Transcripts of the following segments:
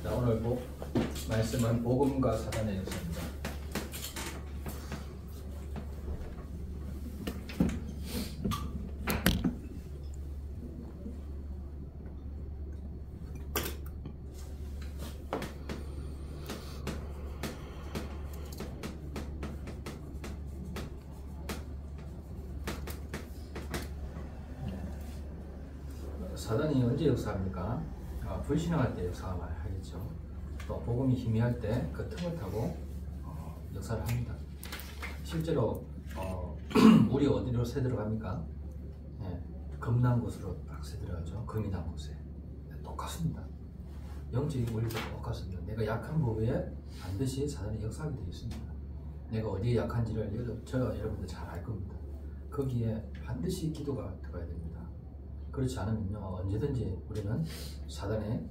자, 오늘 말씀은 복음과 사단의 역사입니다. 사단이 언제 역사합니까? 불신앙할 때 역사하겠죠. 또 복음이 희미할 때 그 틈을 타고 역사를 합니다. 실제로 우리 어디로 새 들어갑니까? 금난 곳으로 딱 새 들어가죠. 금이 난 곳에. 똑같습니다. 영적인 원리도 똑같습니다. 내가 약한 부분에 반드시 사단이 역사하게 되어 있습니다. 내가 어디에 약한지를 여러분들 잘 알 겁니다. 거기에 반드시 기도가 들어가야 됩니다. 그렇지 않으면요, 언제든지 우리는 사단의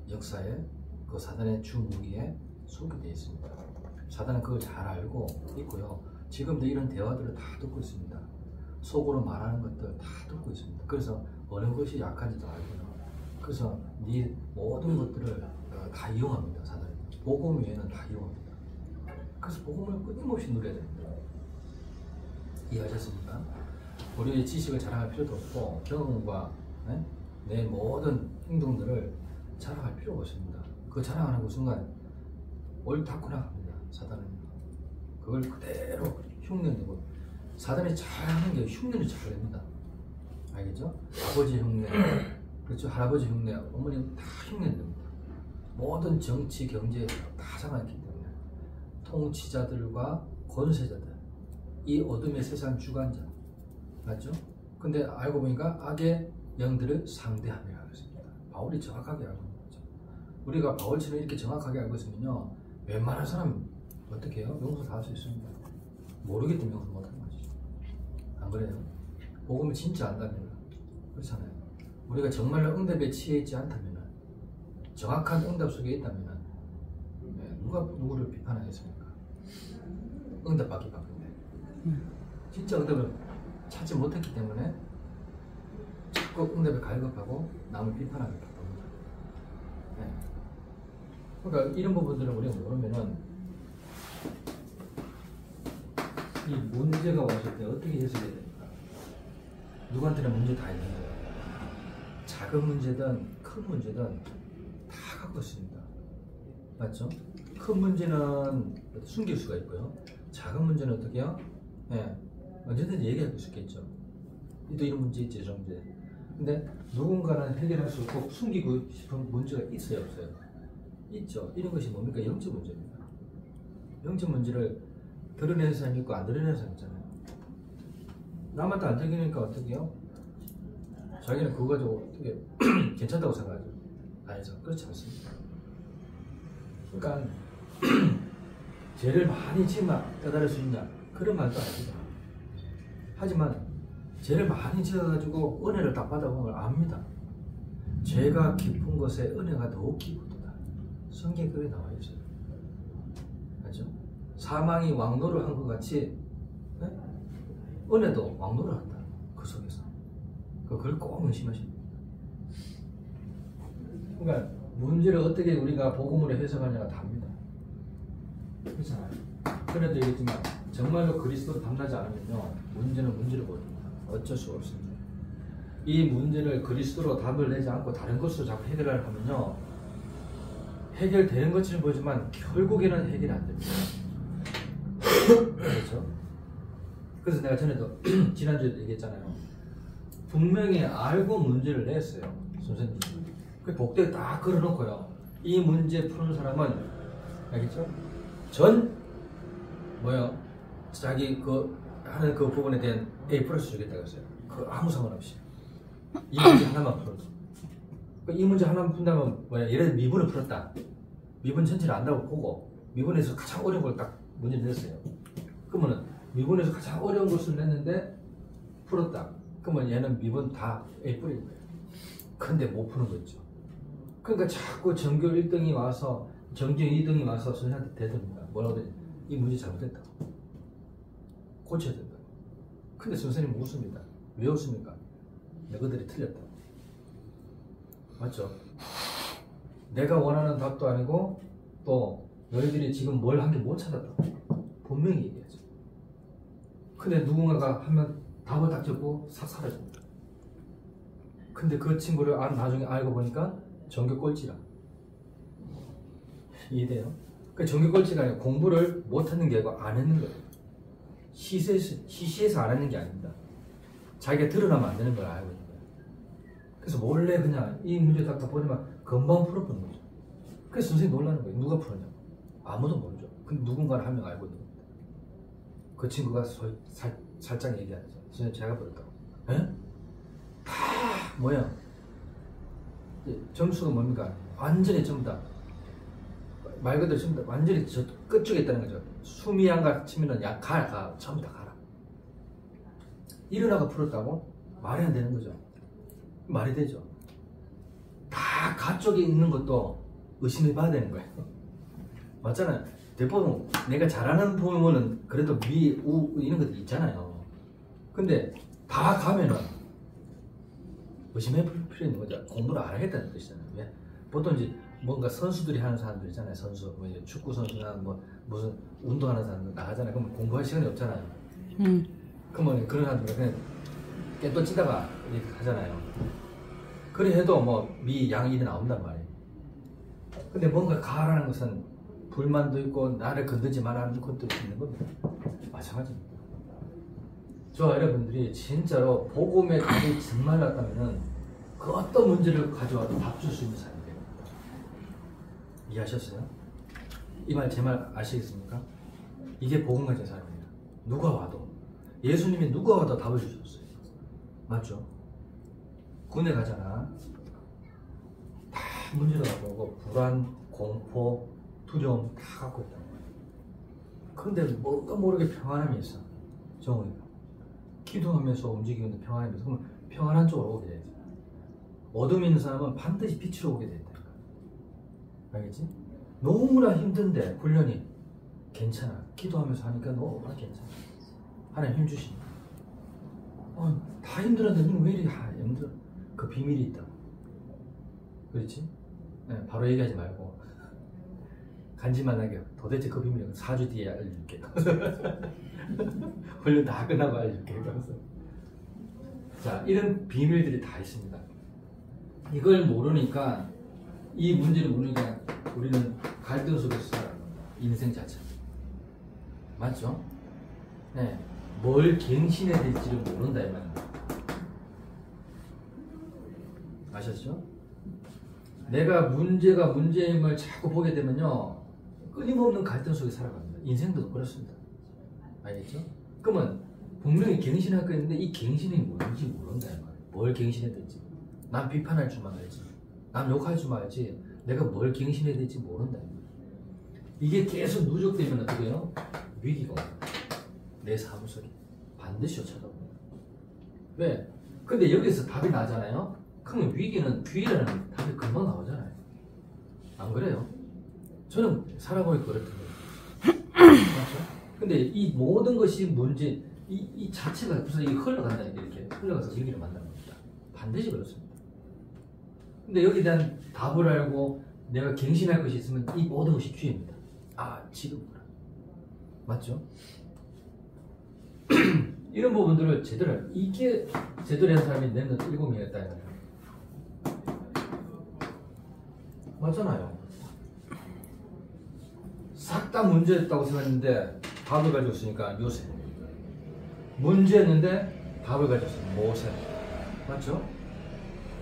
역사에, 그 사단의 주 무기에 속게 되어 있습니다. 사단은 그걸 잘 알고 있고요. 지금도 이런 대화들을 다 듣고 있습니다. 속으로 말하는 것들 다 듣고 있습니다. 그래서 어느 것이 약한지도 알고요. 그래서 네 모든 것들을 다 이용합니다. 사단은. 복음 외에는 다 이용합니다. 그래서 복음을 끊임없이 누려야 됩니다. 이해하셨습니까? 우리의 지식을 자랑할 필요도 없고 경험과 내 모든 행동들을 자랑할 필요가 없습니다. 그 자랑하는 그 순간 옳다구나 합니다. 사단은 그걸 그대로 흉내내고, 사단이 잘하는 게 흉내를 잘 냅니다. 알겠죠? 아버지 흉내, 그렇죠? 할아버지 흉내, 어머니 다 흉내냅니다. 모든 정치, 경제 다 장악했기 때문에 통치자들과 권세자들, 이 어둠의 세상 주관자, 맞죠? 근데 알고 보니까 악의 영들을 상대하며 알고 있습니다. 바울이 정확하게 알고 있는 거죠. 우리가 바울처럼 이렇게 정확하게 알고 있으면요, 웬만한 사람 어떻게 해요? 용서 다 할 수 있습니다. 모르기 때문에 용서 못하는 거죠. 안 그래요? 복음을 진짜 안다면 그렇잖아요. 우리가 정말로 응답에 취해 있지 않다면, 정확한 응답 속에 있다면 누가 누구를 비판하겠습니까? 응답받기 바쁜데 진짜 응답을 찾지 못했기 때문에 자꾸 응답에 갈급하고 남을 비판하기 바쁩니다. 그러니까 이런 부분들을 우리가 모르면은 이 문제가 왔을 때 어떻게 해석해야 됩니까? 누구한테나 문제 다 있는 거예요. 작은 문제든 큰 문제든 다 갖고 있습니다. 맞죠? 큰 문제는 숨길 수가 있고요. 작은 문제는 어떻게 해요? 언제든지 얘기할 수 있겠죠. 또 이런 문제 있지, 저 문제. 근데 누군가는 해결할 수 없고 숨기고 싶은 문제가 있어요, 없어요? 있죠. 이런 것이 뭡니까? 영적 문제입니다. 영적 문제를 드러내는 사람이 있고 안 드러내는 사람이 있잖아요. 남한테 안 드러내니까 어떻게 해요? 자기는 그거 가지고 어떻게 괜찮다고 생각하죠. 아니죠. 그렇지 않습니다. 그러니까 죄를 많이 지으면 깨달을 수 있냐? 그런 말도 아닙니다. 하지만 죄를 많이 지어가지고 은혜를 딱 받아본 걸 압니다. 죄가 깊은 것에 은혜가 더욱 깊다. 성경에 그렇게 나와 있어요. 맞죠? 사망이 왕노를 한 것 같이 은혜도 왕노를 한다. 그 속에서. 그걸 꼭 명심하십니다. 그러니까 문제를 어떻게 우리가 복음으로 해석하냐가 답니다. 그렇잖아요. 그래도 얘기했지만 정말로 그리스도를 담나지 않으면요, 문제는 문제를 보입니다. 어쩔 수가 없습니다. 이 문제를 그리스도로 답을 내지 않고 다른 것으로 자꾸 해결하려 하면요, 해결되는 것처럼 보이지만 결국에는 해결이 안 됩니다. 그렇죠? 그래서 내가 전에도 지난주에 얘기했잖아요. 분명히 알고 문제를 냈어요, 선생님. 그 복대에 딱 걸어놓고요, 이 문제 푸는 사람은, 알겠죠? 자기 하는 그 부분에 대한 A 플러스 주겠다고 했어요. 그 아무 상관없이. 이 문제 하나만 풀어도. 이 문제 하나만 푼다면 예를 들어 미분을 풀었다. 미분 전체를 안다고 보고 미분에서 가장 어려운 걸 딱 문제를 냈어요. 그러면은 미분에서 가장 어려운 것을 냈는데 풀었다. 그러면 얘는 미분 다 A 뿌린 거예요. 근데 못 푸는 거 있죠. 그러니까 자꾸 전교 1등이 와서 전교 2등이 와서 선생님한테 대듭니다. 뭐라고 그러지? 이 문제 잘못됐다고. 고쳐야 된다. 근데 선생님은 웃습니다. 왜 웃습니까? 너희들이 틀렸다고. 맞죠? 내가 원하는 답도 아니고 또 너희들이 지금 뭘 한 게 못 찾았다고 분명히 얘기하죠. 근데 누군가가 하면 답을 딱 적고 싹 사라집니다. 근데 그 친구를 나중에 알고 보니까 전교 꼴찌라. 이해돼요? 그 전교 꼴찌가 아니라 공부를 못하는 게 아니고 안 했는 거예요. 시시해서 안 했는 게 아닙니다. 자기가 드러나면 안 되는 걸 알고 있는 거예요. 그래서 몰래 그냥 이 문제 딱 보지만 금방 풀어보는 거죠. 그래서 선생님이 놀라는 거예요. 누가 풀었냐고. 아무도 모르죠. 근데 누군가는 한 명 알고 있는 겁니다. 그 친구가 살짝 얘기하죠. 선생님 제가 풀었다고. 에? 다 뭐야? 점수가 뭡니까? 완전히 전부 다 말 그대로 전부 다 완전히 저 끝쪽에 있다는 거죠. 숨이 안 가 치면은 가 전부 다 가라. 일어나가 풀었다고? 말이 안 되는 거죠. 말이 되죠. 다 가쪽에 있는 것도 의심해 봐야 되는 거예요. 맞잖아요. 대부분 내가 잘하는 부분은 그래도 미, 우 이런 것들 있잖아요. 근데 다 가면은 의심해 볼 필요 있는 거죠. 공부를 안 하겠다는 뜻이잖아요. 왜? 보통 이제 뭔가 선수들이 하는 사람들 있잖아요. 선수, 뭐 축구 선수나 뭐 무슨 운동하는 사람들 나가잖아요. 그럼 공부할 시간이 없잖아요. 그러면 그런 사람들은 그냥 깨떠치다가 이렇게 하잖아요. 그래 해도 뭐 미, 양 일이 나온단 말이에요. 근데 뭔가 가라는 것은 불만도 있고 나를 건드지 말라는 것도 있는 겁니다. 마찬가지입니다. 저 여러분들이 진짜로 복음의 답이 정말 났다면은 그 어떤 문제를 가져와도 답 줄 수 있는 사람이 됩니다. 이해하셨어요? 이 말 제 말 아시겠습니까? 이게 복음 가진 사람입니다. 누가 와도 예수님이 누가 와도 답을 주셨어요. 맞죠? 군에 가잖아. 다 문제를 갖고 오고 불안, 공포, 두려움 다 갖고 있단 말이에요. 그런데 뭔가 모르게 평안함이 있어. 정우이가 기도하면서 움직이는 평안함이 있어. 그러면 평안한 쪽으로 오게 돼야지. 어둠이 있는 사람은 반드시 빛으로 오게 된다니까. 알겠지? 너무나 힘든데 훈련이 괜찮아. 기도하면서 하니까 너무나 괜찮아. 하나님 힘 주십니다. 다 힘들었는데 너는 왜 이렇게 힘들어? 그 비밀이 있다. 그렇지? 네, 바로 얘기하지 말고 간지만하게 도대체 그 비밀은 4주 뒤에 알려줄게. 훈련 다 끝나고 알려줄게. 그래서 자, 이런 비밀들이 다 있습니다. 이걸 모르니까 이 문제를 모르니까 우리는 갈등 속에서 살아가는 겁니다. 인생 자체. 맞죠? 네. 뭘 갱신해야 될지를 모른다 이 말입니다. 아셨죠? 내가 문제가 문제임을 자꾸 보게 되면요 끊임없는 갈등 속에 살아갑니다. 인생도 그렇습니다. 알겠죠? 그러면 분명히 갱신할 거 있는데 이 갱신이 뭔지 모른다 이 말이에요. 뭘 갱신해야 될지. 남 비판할 줄만 알지. 남 욕할 줄만 알지. 내가 뭘 갱신해야 될지 모른다 이 말이에요. 이게 계속 누적되면 어떻게 해요? 위기가 옵니다. 내 삶 속에 반드시 찾아옵니다. 왜? 근데 여기서 답이 나잖아요. 그러면 위기라는 답이 금방 나오잖아요. 안 그래요? 저는 살아보니 그렇거든요. 맞죠? 근데 이 모든 것이 문제, 이 자체가 무슨 흘러간다니까 이렇게 흘러가서 여기를 만나는 겁니다. 반드시 그렇습니다. 근데 여기에 대한 답을 알고 내가 갱신할 것이 있으면 이 모든 것이 기회입니다. 아, 지금구나. 맞죠? 이런 부분들을 이게 제대로 한 사람이 내는 7명이었다 이거예요. 맞잖아요. 싹 다 문제였다고 생각했는데 답을 가지고 있으니까 요셉. 문제였는데 답을 가지고 있으니까 모세. 맞죠?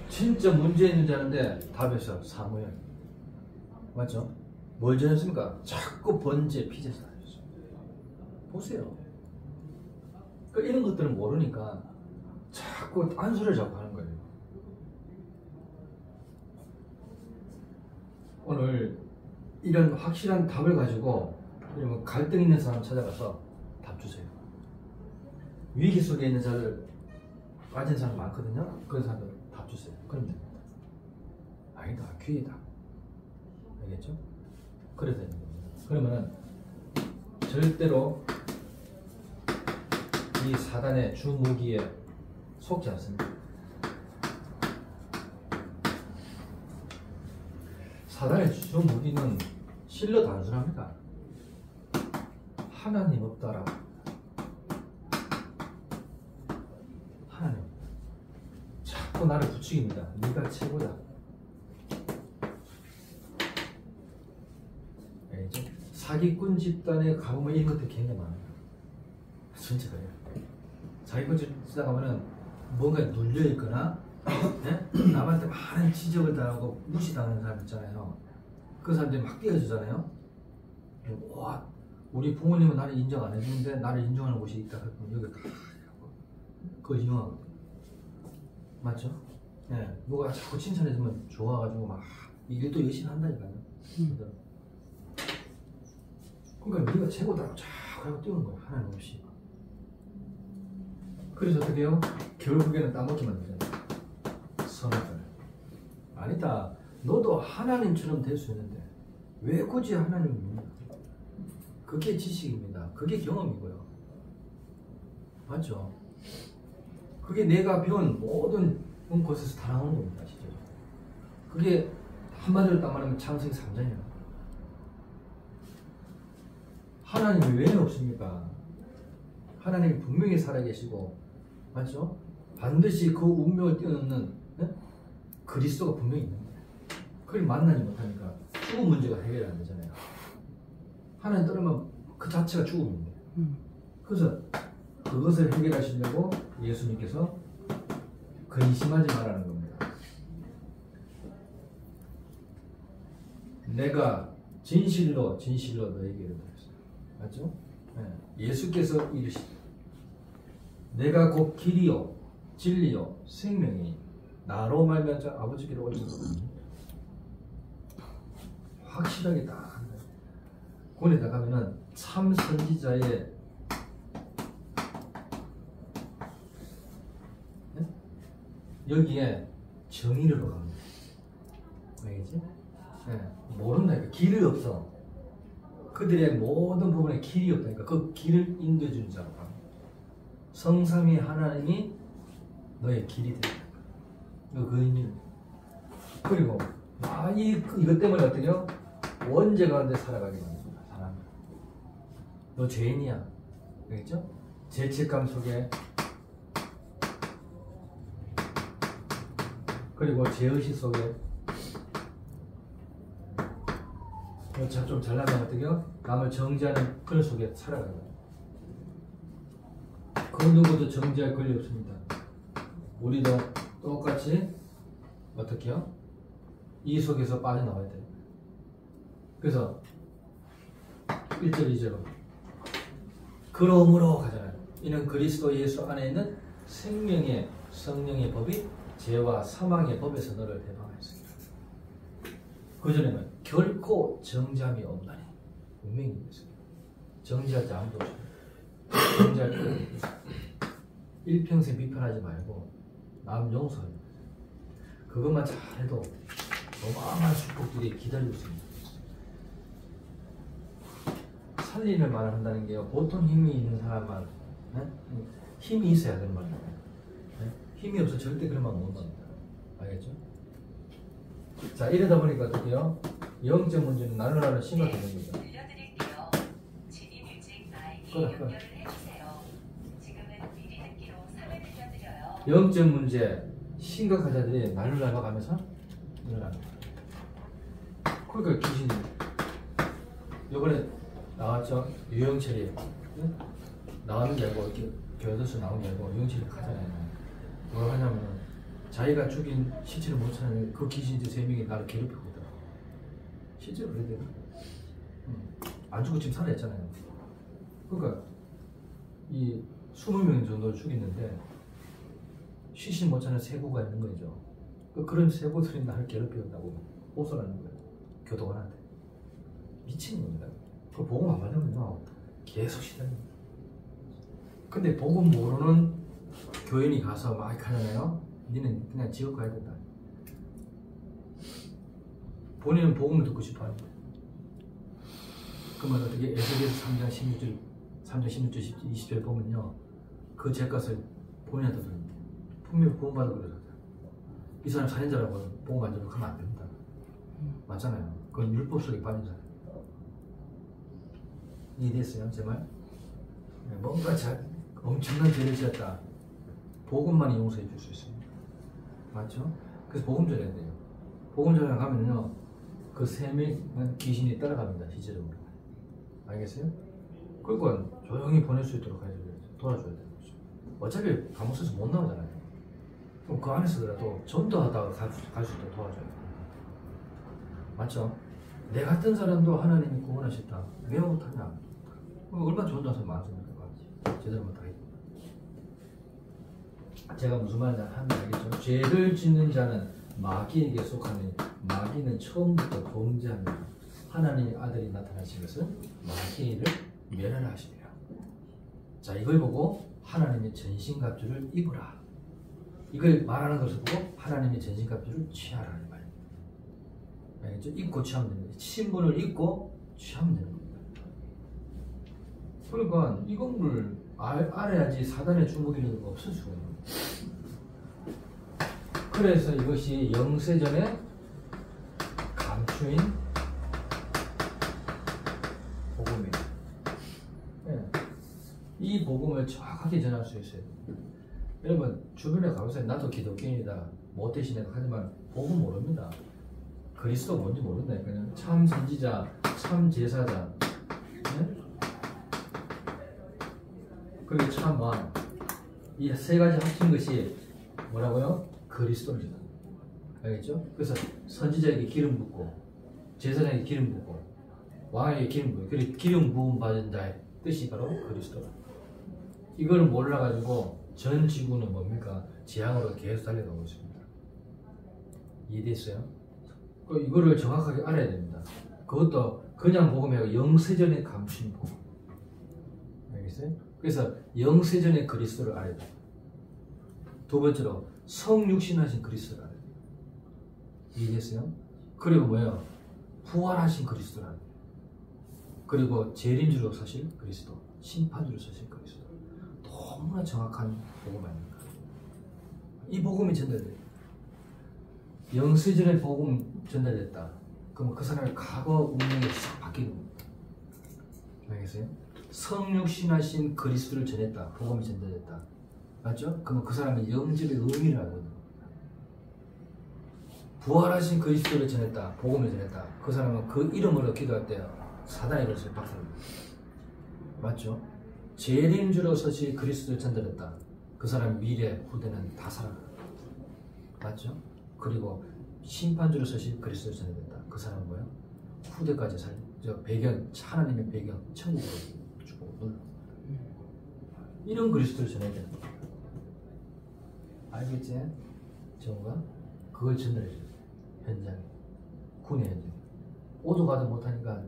진짜 문제였는지 아는데 답에서 사무엘. 맞죠? 뭘 전했습니까? 자꾸 번제, 피제사 하셨어요. 보세요. 이런 것들은 모르니까 자꾸 딴소리를 자꾸 하는 거예요. 오늘 이런 확실한 답을 가지고 이러면 갈등 있는 사람 찾아가서 답 주세요. 위기 속에 있는 자들 빠진 사람 많거든요. 그런 사람들 답 주세요. 그럼 됩니다. 아니다, 기회다. 알겠죠? 그래야 되는 겁니다. 그러면은 절대로 이 사단의 주 무기에 속지 않습니다. 사단의 주요 무기는 실로 단순합니다. 하나님 없다라. 하나님. 자꾸 나를 부추깁니다. 네가 최고다. 알죠? 사기꾼 집단에 가보면 이런 것들이 굉장히 많아요. 진짜 그래요. 사기꾼 집단 가면은 뭔가 눌려있거나 네? 남한테 많은 지적을 당하고 무시당하는 사람 있잖아요. 그 사람들이 막 띄워주잖아요. 와, 우리 부모님은 나를 인정 안 해주는데 나를 인정하는 곳이 있다. 그러면 여기 다 그거 인정하거든요. 맞죠? 네. 누가 자꾸 칭찬해주면 좋아가지고 막 일도 열심히 한다니까요. 그러니까 네가 최고다라고 자꾸 하고 띄우는 거야. 하나님 없이. 그래서 어떻게 해요? 결국에는 따먹게 만들잖아요. 선악을. 아니다. 너도 하나님처럼 될 수 있는데 왜 굳이 하나님을 믿냐? 그게 지식입니다. 그게 경험이고요. 맞죠? 그게 내가 배운 모든 곳에서 다 나오는 겁니다. 진짜. 그게 한마디로 딱 말하면 창세기 3장이에요. 하나님이 왜 없습니까? 하나님이 분명히 살아계시고, 맞죠? 반드시 그 운명을 뛰어넘는 네? 그리스도가 분명히 있는 거예요. 그걸 만나지 못하니까 죽음 문제가 해결이 안 되잖아요. 하나님 떠나면 그 자체가 죽음인데. 그래서 그것을 해결하시려고 예수님께서 근심하지 말라는 겁니다. 내가 진실로 너에게 이르렀어요. 맞죠? 네. 예수께서 이르시되 내가 곧 길이요 진리요 생명이 나로 말미암아 아버지께로 오리니 확실하게 딱 한다. 군에다 가면은 참 선지자의 네? 여기에 정의로 갑니다. 알겠지? 네. 모른다니까. 길이 없어. 그들의 모든 부분에 길이 없다니까. 그 길을 인도해주는 자로 갑니다. 성삼위 하나님이 너의 길이 된다. 그 의미입니다. 그리고 이것 때문에 어떻게 해요? 원죄 가운데 살아가게 만듭니다. 사람. 너 죄인이야. 알겠죠? 죄책감 속에 그리고 죄의식 속에 좀 잘나가면 어떻게 해요? 남을 정죄하는 그런 속에 살아가요. 그 누구도 정죄할 권리 없습니다. 우리도 똑같이 어떻게 해요? 이 속에서 빠져나와야 돼요. 그래서 1절 2절로 그러므로 가잖아요. 이는 그리스도 예수 안에 있는 생명의 성령의 법이 죄와 사망의 법에서 너를 해방하였습니다. 그 전에는 결코 정죄함이 없나니 분명히 있습니다. 정죄할 자 아무도 없습니다. 정죄할 자 일평생 비판하지 말고 남 용서하는 거예요. 그것만 잘해도 어마어마한 축복들이 기다리고 있습니다. 살리는 말을 한다는 게요. 보통 힘이 있는 사람만 네? 힘이 있어야 되는 말이에요. 네? 힘이 없어 절대 그런 말 못 합니다. 알겠죠? 자 이러다 보니까 어떻게 해요? 영적 문제는 나누나는 심각해진 겁니다. 들려드릴게요. 진입 일찍 아이디 끊어. 연결을 해주세요. 지금은 미리 듣기로 3회 들려드려요. 영적 문제 심각한 자들이 날로 가면서 일어나는 거예요. 그러니까 귀신이 이번에 나왔죠? 유영철이 응? 나오는 게 아니고 이렇게 교회에서 나오는 게 아니고 유영철이 가잖아요. 뭘 하냐면 자기가 죽인 시체를 못 찾는 그 귀신들 3명이 나를 괴롭히고 있더라고. 실제로 그래야 돼요. 안 죽고 지금 살아있잖아요. 그러니까 이 20명 정도를 죽였는데 시신 못 찾는 세부가 있는 거죠. 그런 세부들이 나를 괴롭히었다고 호소하는 거예요. 교도관한테. 미친 겁니다. 그 복음 안 받으면요 계속 시달립니다. 근데 복음 모르는 교인이 가서 막 하잖아요. 니는 그냥 지옥 가야 된다. 본인은 복음을 듣고 싶어 합니다. 그러면 어떻게 에스겔서 3장 16절 3장 16절 20절 보면요 그 죄값을 본인한테 드립니다. 분명히 구원받아 그러잖아요. 이 사람 살인자라고 복음 안 들으면 하면 안 됩니다. 맞잖아요. 그건 율법 속에 빠지잖아요. 이해됐어요? 제 말? 뭔가 엄청난 죄를 지었다. 복음만이 용서해 줄 수 있어요. 맞죠? 그래서 복음 전해야 돼요. 복음 전해 가면요, 그 세 명은 귀신이 따라갑니다. 시체적으로. 알겠어요? 그러니까 조용히 보낼 수 있도록 도와줘야 되는 거죠. 어차피 감옥에서 못 나오잖아요. 그럼 그 안에서라도 전도하다가 갈 수 있도록 도와줘야 돼요. 맞죠? 내 같은 사람도 하나님이 구원하셨다. 왜 못하냐? 얼마나 좋은 사람 많습니까? 제대로 못하겠다. 제가 무슨 말인지 알겠죠? 죄를 짓는 자는 마귀에게 속하니 마귀는 처음부터 범죄합니다. 하나님의 아들이 나타나신 것은 마귀를 멸하시리라. 자, 이걸 보고 하나님의 전신갑주를 입으라. 이걸 말하는 것을 보고 하나님의 전신갑주를 취하라. 이 말입니다. 알겠죠? 입고 취하면 됩니다. 신분을 입고 취하면 되는 겁니다. 그러니까 이걸 알아야지 사단의 주먹이는 없을 수가 있는 거예요. 그래서 이것이 영세전에 감추인 복음이에요. 네. 이 복음을 정확하게 전할 수 있어요. 여러분 주변에 가보세요. 나도 기독교인이다, 못되시네 하지만 복음 모릅니다. 그리스도 뭔지 모른다니까요. 참 선지자, 참 제사장, 네? 그리고 참 왕. 이 세 가지 합친 것이 뭐라고요? 그리스도입니다. 알겠죠? 그래서 선지자에게 기름 붓고, 제사장에게 기름 붓고, 왕에게 기름 붓고, 그리고 기름 부음 받은 자의 뜻이 바로 그리스도다. 이걸 몰라가지고 전 지구는 뭡니까? 재앙으로 계속 달려가고 있습니다. 이해됐어요? 이거를 정확하게 알아야 됩니다. 그것도 그냥 복음이 영세전에 감춘 복음. 알겠어요? 그래서 영세전의 그리스도를 알아야 돼요. 두 번째로 성육신하신 그리스도를 알아야 돼요. 이해됐어요? 그리고 뭐예요? 부활하신 그리스도를 알아야 돼요. 그리고 재림주로 서실 그리스도, 심판주로 서실 그리스도. 너무나 정확한 복음 아닙니까? 이 복음이 전달돼요. 영세전의 복음 전달됐다. 그럼 그 사람의 과거 운명이 싹 바뀌는 겁니다. 알겠어요? 성육신하신 그리스도를 전했다. 복음이 전달됐다. 맞죠? 그러면 그 사람의 영접의 의미를 알고 있는 겁니다. 부활하신 그리스도를 전했다. 복음을 전했다. 그 사람은 그 이름으로 기도할 때 사단의 것을 박살냅니다. 맞죠? 재림주로 서실 그리스도를 전달했다. 그 사람 미래, 후대는 다 살아납니다. 맞죠? 그리고 심판주로 서실 그리스도를 전해졌다. 그 사람은 뭐예요? 후대까지 배경, 하나님의 배경, 천국으로 주고 놀라. 이런 그리스도를 전해야 되는 겁니다. 알겠지? 정우가 그걸 전달해줘요. 현장에, 군의 현장에. 오도 가도 못하니까,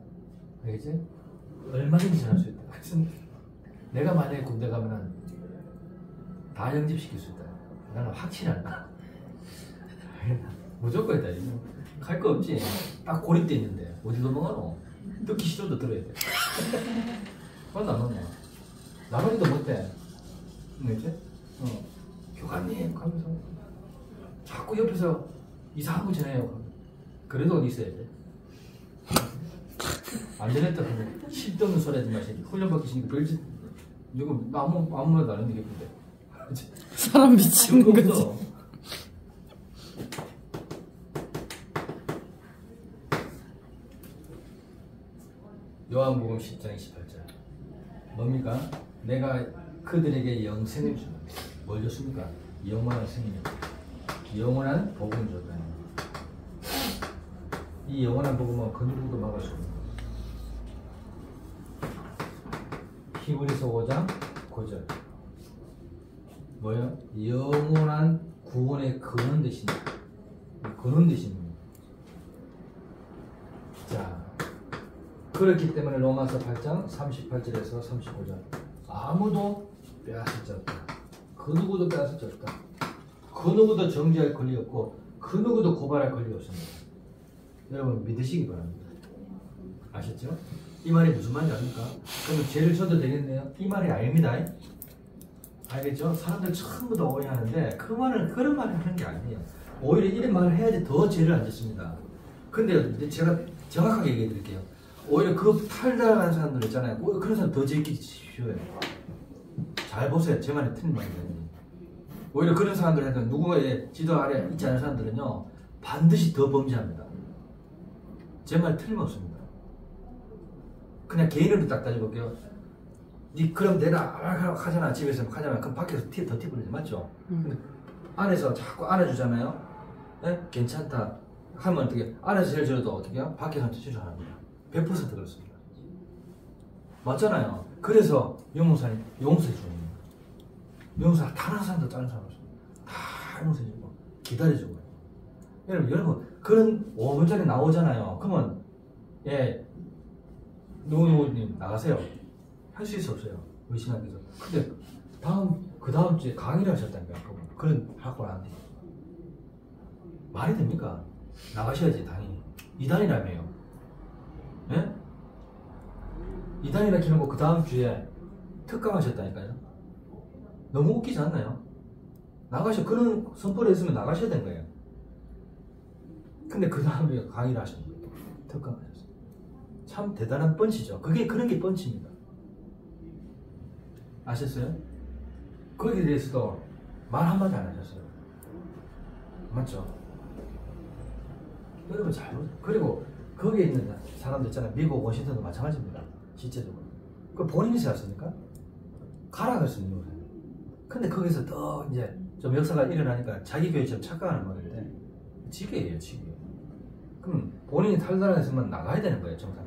알겠지? 얼마든지 전할 수 있다. 그래서 내가 만약에 군대 가면은 다 영접시킬 수 있다. 나는 확신한다. 무조건 있다. 갈 거 없지. 딱 고립돼 있는데 어디 넘어가노? 듣기 싫어도 들어야 돼. 그건 안 넘어가. 나머지도 못해. 알겠지? 교관님 하면서 자꾸 옆에서 이상한 거 전해요. 그래도 어디 있어야 돼? 안 전했다 그러면 실없는 소리 하지 마시고 훈련받기 싫으니까 별짓 누구 아무 말도 안 했는데 예쁜데. 사람 미치는 거지. 요한복음 10장 28절 뭡니까? 내가 그들에게 영생을 주는 뭘 줬습니까? 영원한 생명, 영원한 복음을 줬다. 이 영원한 복음은 그 누구도 막을 수 없는 거예요. 히브리서 5장 9절 뭐예요? 영원한 구원의 근원 되신 근원 되신 분. 자, 그렇기 때문에 로마서 8장 38절에서 35절 아무도 빼앗을 자 없다. 그 누구도 빼앗을 자 없다. 그 누구도 정죄할 권리 없고 그 누구도 고발할 권리 없습니다. 여러분 믿으시기 바랍니다. 아셨죠? 이 말이 무슨 말인지 압니까? 그러면 죄를 져도 되겠네요? 이 말이 아닙니다. 알겠죠? 사람들 전부 다 오해하는데 그 말은 그런 말을 하는 게 아니에요. 오히려 이런 말을 해야지 더 죄를 안 짓습니다. 근데 이제 제가 정확하게 얘기해 드릴게요. 오히려 그 탈당한 사람들 있잖아요. 오히려 그런 사람 더 제끼기 쉬워요. 잘 보세요. 제 말이 틀린 말이거든요. 오히려 그런 사람들한테 누군가의 지도 아래 있지 않은 사람들은요, 반드시 더 범죄합니다. 제 말 틀림없습니다. 그냥 개인으로 딱 따져볼게요. 니 그럼 내가 하잖아. 집에서 하잖아. 그럼 밖에서 더 티부리지 맞죠? 근데 안에서 자꾸 안아주잖아요. 네? 괜찮다 하면 어떻게 안에서 제일 저러도 어떻게 해요? 밖에서는 실수합니다. 100% 그렇습니다. 맞잖아요. 그래서 용서해 주는 거예요. 용서 다른 사람도 다른 사람 없습니다. 다 용서해주고 기다려주고. 여러분 그런 5분 전에 나오잖아요. 그러면 예 누구님 나가세요. 할 수 있어 없어요? 의심하기서. 근데 그 다음 주에 강의를 하셨다니까요. 그런 학원 안 돼요. 말이 됩니까? 나가셔야지 당연히. 2단이라며요. 예? 2단이라 키놓고 그 다음 주에 특강하셨다니까요. 너무 웃기지 않나요? 그런 선포를 했으면 나가셔야 된 거예요. 근데 그 다음에 강의를 하신 거예요. 특강하셨어요. 참 대단한 펀치죠. 그런 게 펀치입니다. 아셨어요? 거기에 대해서도 말 한마디 안 하셨어요. 맞죠? 여러분 잘 보세요. 그리고 거기에 있는 사람들 있잖아요. 미국 워싱턴도 마찬가지입니다. 실제적으로. 그 본인이 세웠으니까 가라 그랬습니다. 근데 거기서 더 이제 좀 역사가 일어나니까 자기 교회처럼 착각하는 말인데 지게예요, 지게. 그럼 본인이 탈당했으면 나가야 되는 거예요, 정상.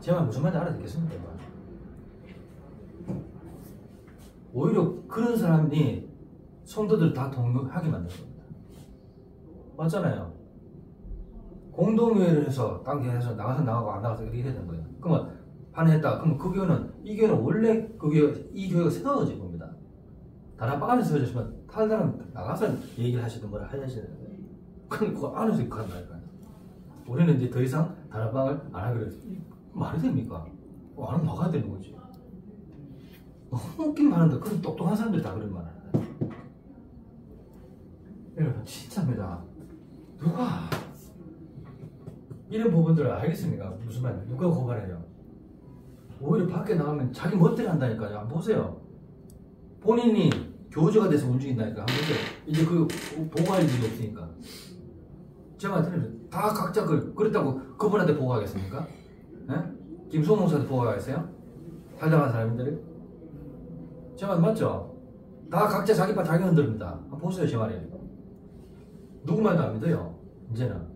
제 말 무슨 말인지 알아듣겠습니까? 오히려 그런 사람이 성도들 다 동요하게 만드는 겁니다. 맞잖아요. 공동회의를 해서 당겨해서 나가서 나가고 안 나가서 이렇게 해야 되는 거예요. 그러면 반했다. 그러면 그 교회는 이 교회는 원래 이 교회가 세워진 겁니다. 다락방 안에서 세워졌으면 탈당은 나가서 얘기를 하시든 뭐라 하셔야 되는 거예요. 그럼 그 안에서 간다니까요. 우리는 이제 더 이상 다락방을 안 하기로 했어요. 말이 됩니까? 안 하면 나가야 되는 거지. 너무 웃긴 말인데 그런 똑똑한 사람들이 다 그런 말 하는 거예요. 여러분 진짜입니다. 누가 이런 부분들을 알겠습니까? 무슨 말이에요? 누가 고발해요? 오히려 밖에 나가면 자기 멋대로 한다니까요. 한번 보세요. 본인이 교주가 돼서 움직인다니까. 한번 보세요. 이제 그 보고할 일이 없으니까. 제가 들으면 다 각자 그랬다고 그분한테 보고하겠습니까? 네? 김수호 목사한테 보고하겠어요? 탈당한 사람들이? 제 말 맞죠? 다 각자 자기 바 자기 흔듭니다. 한번 보세요, 제 말이에요. 누구 말도 안 믿어요. 이제는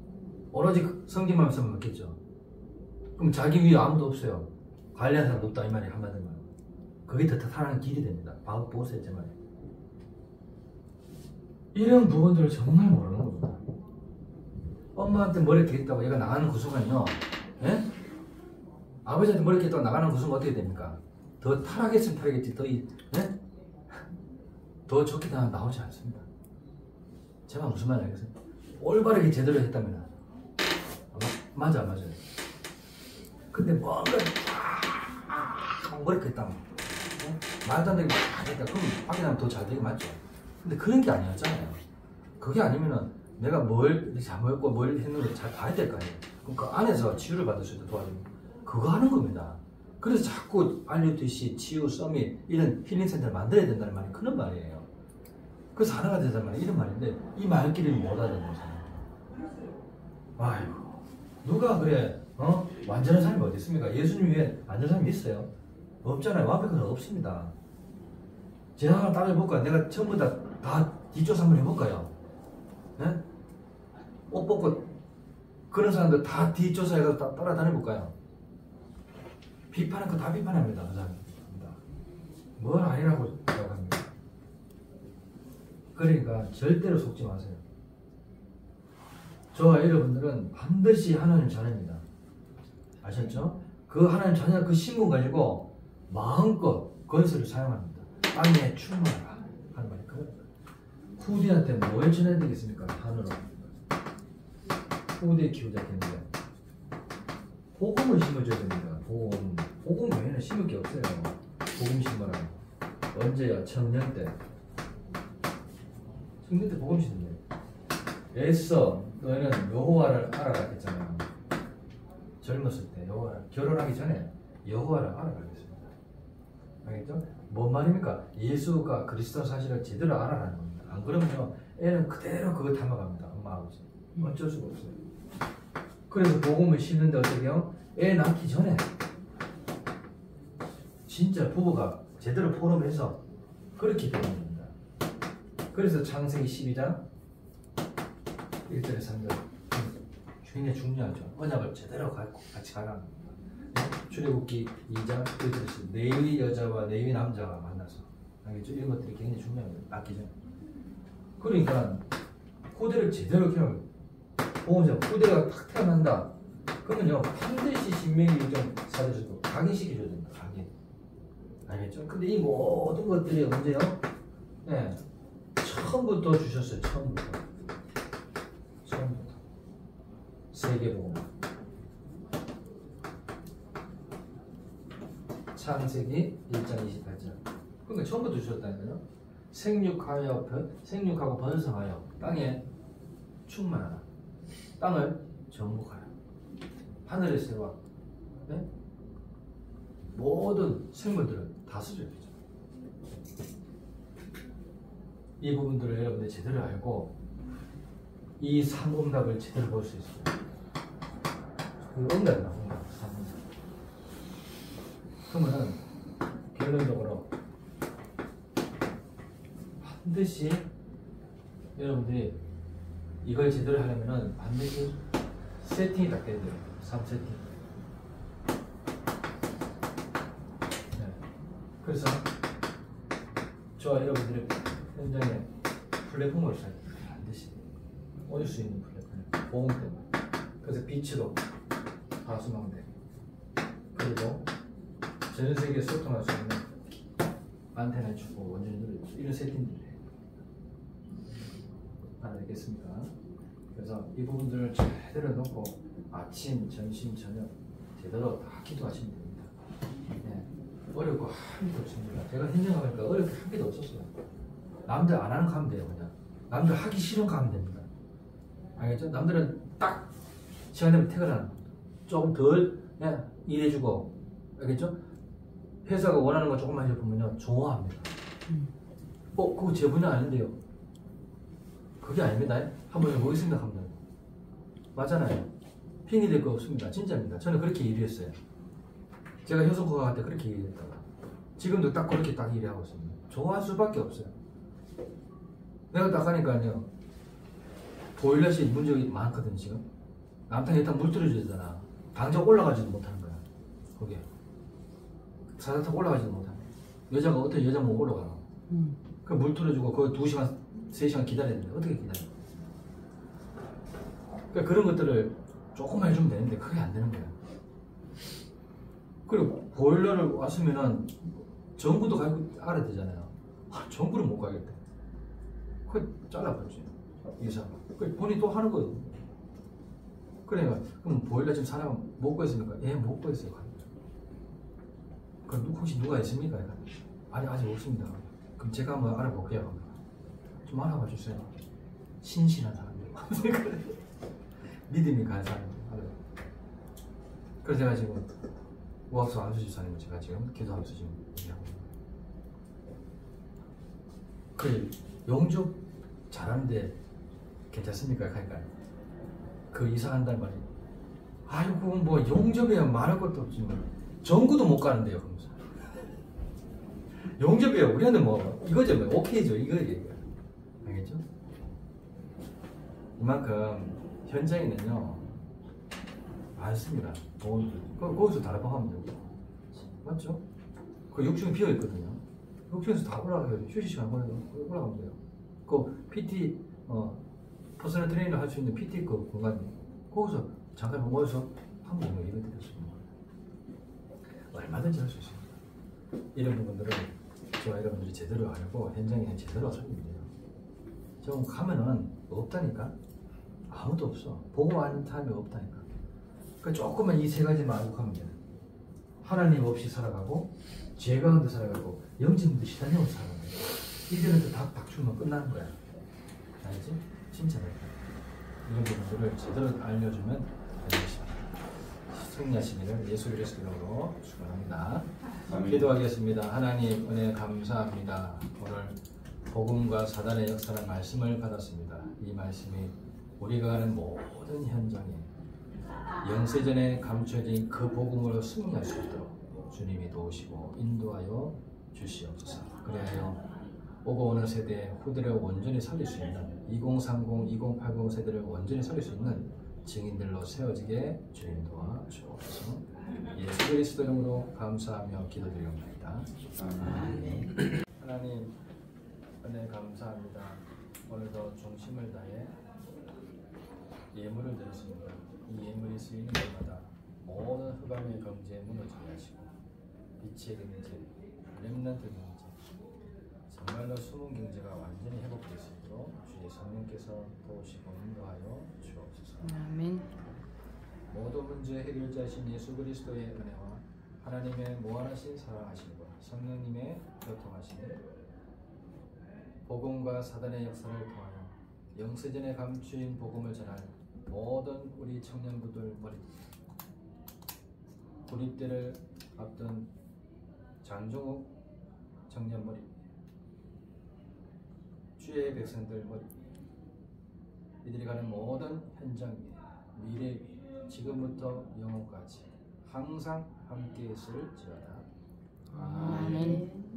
오로지 성경만 있으면 믿겠죠. 그럼 자기 위에 아무도 없어요. 관리하는 사람도 없다 이 말이 한마디로. 그게 더 타락하는 길이 됩니다. 보세요, 제 말이. 이런 부분들을 정말 모르는 겁니다. 엄마한테 머리 겠다고 얘가 나가는 그 순간요, 예? 아버지한테 머리 겠다고 나가는 그 순간 어떻게 됩니까? 더 타락했으면 타락했지, 예? 더 좋게 나오지 않습니다. 제가 무슨 말인지 알겠어요? 올바르게 제대로 했다면 맞아, 맞아요. 근데 뭔가 머리 겠다, 말도 안 되게 막 했다. 그럼 밖에 나면 더 잘 되게 맞죠? 근데 그런 게 아니었잖아요. 그게 아니면은 내가 뭘 잘못했고 뭘 했는지 잘 봐야 될 거 아니에요. 그럼 그 안에서 치유를 받을 수 있도록 도와주는 그거 하는 겁니다. 그래서 자꾸 RUTC, 치유, 서밋 이런 힐링센터를 만들어야 된다는 말이 그런 말이에요. 그래서 하나가 되자는 말이 이런 말인데 이 말귀를 못 알아듣는 거잖아요. 아이고 누가 그래 완전한 사람이 어디 있습니까? 예수님 위에 완전한 사람이 있어요? 없잖아요. 완벽한 건 없습니다. 제가 하나 따라해볼까요? 내가 전부 다 뒷조사 한번 해볼까요? 네? 옷 벗고 그런 사람들 다 뒷조사해서 따라다녀볼까요? 비판한 거 다 비판합니다. 그 사람입니다. 뭘 아니라고 생각합니다. 그러니까 절대로 속지 마세요. 저와 여러분들은 반드시 하나님 자녀입니다. 아셨죠? 그 하나님 자녀 그 신분 가지고 마음껏 건설을 사용합니다. 땅에 충만하라 하는 말이 그거예요. 후대한테 뭘 전해야 되겠습니까? 하늘로 후대 키우자 했는데 복음을 심어줘야 됩니다. 복음 외에는 심을 게 없어요. 복음 심어라. 언제요? 청년 때 복음 심는데 애써 너희는 여호와를 알아가겠잖아. 젊었을 때 여호와를, 결혼하기 전에 여호와를 알아가겠습니다. 알겠죠? 뭔 말입니까? 예수가 그리스도 사실을 제대로 알아라는 겁니다. 안 그러면요 애는 그대로 그거 담아갑니다. 엄마 아버지 어쩔 수가 없어요. 그래서 복음을 심는데 어떻게 해요? 애 낳기 전에 진짜 부부가 제대로 포럼해서 그렇게 되는 겁니다. 그래서 창세기 12장 1절에 3절 굉장히 중요하죠. 언약을 제대로 같이 가라는 겁니다. 출애굽기 2장 1절에 레위 여자와 레위 남자가 만나서, 알겠죠? 이런 것들이 굉장히 중요합니다. 낳기 전에. 그러니까 후대를 제대로 키우면 보험자 후대가 탁 태어난다. 그러면요 반드시 신명기 1장 4절에도 각인시켜줘야 됩니다. 각인. 알겠죠? 근데 이 모든 것들이 언제요? 네, 처음부터 주셨어요. 처음부터. 세계복음. 창세기 1장 28절. 그러니까 처음부터 주셨다니까요. 생육하고 번성하여 땅에 충만하라. 땅을 정복하라. 하늘의 새와, 네? 모든 생물들을 다스려야 되죠. 이 부분들을 여러분들이 제대로 알고 이 삼응답을 제대로 볼 수 있어요. 그 응답이다, 응답. 삼응답. 그러면은 결론적으로 반드시 여러분들이 이걸 제대로 하려면은 반드시 세팅이 딱 돼야 돼요. 3세팅. 네. 그래서 저와 여러분들이 현장에 플랫폼을 써야 돼요. 반드시 얻을 수 있는 플랫폼. 보험 때문에. 그래서 빛으로 하수망대, 그리고 전 세계에 소통할 수 있는 안테나 주고 원전을 이런 세팅들을 해요. 알겠습니까? 그래서 이 부분들을 제대로 놓고 아침, 점심, 저녁 제대로 다 기도하시면 됩니다. 네. 어렵고 한 개도 없습니다. 제가 현장 가니까 어렵게 한 개도 없었어요. 남들 안 하는 거 하면 돼요. 그냥 남들 하기 싫은 거 하면 됩니다. 알겠죠? 남들은 딱 시간 되면 퇴근하는 겁니다. 조금 덜 그냥 일해주고, 알겠죠? 회사가 원하는 거 조금만 해보면요 좋아합니다. 그거 제 분야 아닌데요. 그게 아닙니다. 한번 해보겠습니다. 하면 맞잖아요. 핑이 될 거 없습니다. 진짜입니다. 저는 그렇게 일했어요. 제가 효성과가 할 때 그렇게 일했다가 지금도 딱 그렇게 딱 일하고 있습니다. 좋아할 수밖에 없어요. 내가 딱 하니까요 보일러실 문제가 많거든. 지금 남탕에 일단 물 들어줘야 되잖아. 당장 올라가지도 못하는 거야. 거기에 사장 타고 올라가지도 못하는 거야. 여자가 어떻게 여자 못 올라가. 그럼 물 틀어주고 거기 2시간 3시간 기다려야 되는데 어떻게 기다려. 그러니까 그런 것들을 조금만 해주면 되는데 그게 안 되는 거야. 그리고 보일러를 왔으면은 전구도 가고 알아야 되잖아요. 전구를 못 가겠대. 그걸 잘라버리지. 이사. 그 본인이 또 하는 거예요. 그러니까 그럼 보일러 지금 사람 못 구했습니까? 예, 못 구했어요. 그럼 혹시 누가 있습니까? 아니 아직 없습니다. 그럼 제가 한번 알아볼게요. 좀 알아봐 주세요. 신실한 사람들. 믿음이 가는 사람들. 그래서 제가 지금 우학수 안수집사님 제가 지금 기도하면서 지금 얘기하고 그 영접 잘하는데 괜찮습니까? 그러니까 그 이사한다는 말이 아이고 뭐 영접이야 말할 것도 없지만 전구도 못 가는데요. 그러면서 영접이야 우리한테 뭐 이거죠 뭐 오케이죠 이거예요. 알겠죠? 이만큼 현장에는요 많습니다. 거기서 다락방하면 되고 맞죠? 그 6층이 비어있거든요. 6층에서 다 올라가요. 휴식 시간 올라가면 돼요. 그 PT 퍼스널 트레이너 할 수 있는 PT 그 공간이 거기서 잠깐 모여서 한 번에 예배 드렸습니다. 얼마든지 할 수 있습니다. 이런 부분들을 저와 여러분들이 제대로 알고 현장에 제대로 설명해야 돼요. 좀 가면은 없다니까. 아무도 없어. 보고 하는 사람이 없다니까. 그러니까 조금만 이 세 가지만 알고 가면 돼요. 하나님 없이 살아가고 죄 가운데 살아가고 영적인 듯이 다녀온 살아가는 거야. 이들한테 다 박주면 끝나는 거야. 알지? 진짜 말이야. 이런 부분들을 제대로 알려주면 되는 것입니다. 승리하시기를 예수 그리스도 이름으로 축원합니다. 기도하겠습니다. 하나님 은혜 감사합니다. 오늘 복음과 사단의 역사라는 말씀을 받았습니다. 이 말씀이 우리가 가는 모든 현장에 영세전에 감춰진 그 복음으로 승리할 수 있도록 주님이 도우시고 인도하여 주시옵소서. 그래야 오고 오는 세대 후대를 온전히 살릴 수 있는 2030, 2080 세대를 온전히 살릴 수 있는 증인들로 세워지게 주님 도와 주옵소서. 예수 그리스도 이름으로 감사하며 기도드립니다. 아멘. 하나님 은혜 감사합니다. 오늘도 중심을 다해 예물을 드렸습니다. 이 예물이 쓰이는 곳마다 모든 흑암의 경제에 무너지게 하시고 빛의 경제, 렘넌트 경제, 정말로 숨은 경제가 완전히 회복될 수 있도록 주의 성령께서 도우시고 인도하여 주옵소서. 아멘. 모든 문제 해결자이신 예수 그리스도의 은혜와 하나님의 무한하신 사랑하심과 성령님의 교통하심이 복음과 사단의 역사를 통하여 영세전에 감추인 복음을 전할 모든 우리 청년부들 머리, 구립대를 앞둔 장종욱 청년 머리, 주의 백성들 머리, 이들이 가는 모든 현장 위에 미래 위에 지금부터 영원까지 항상 함께 있을지어다. 아멘.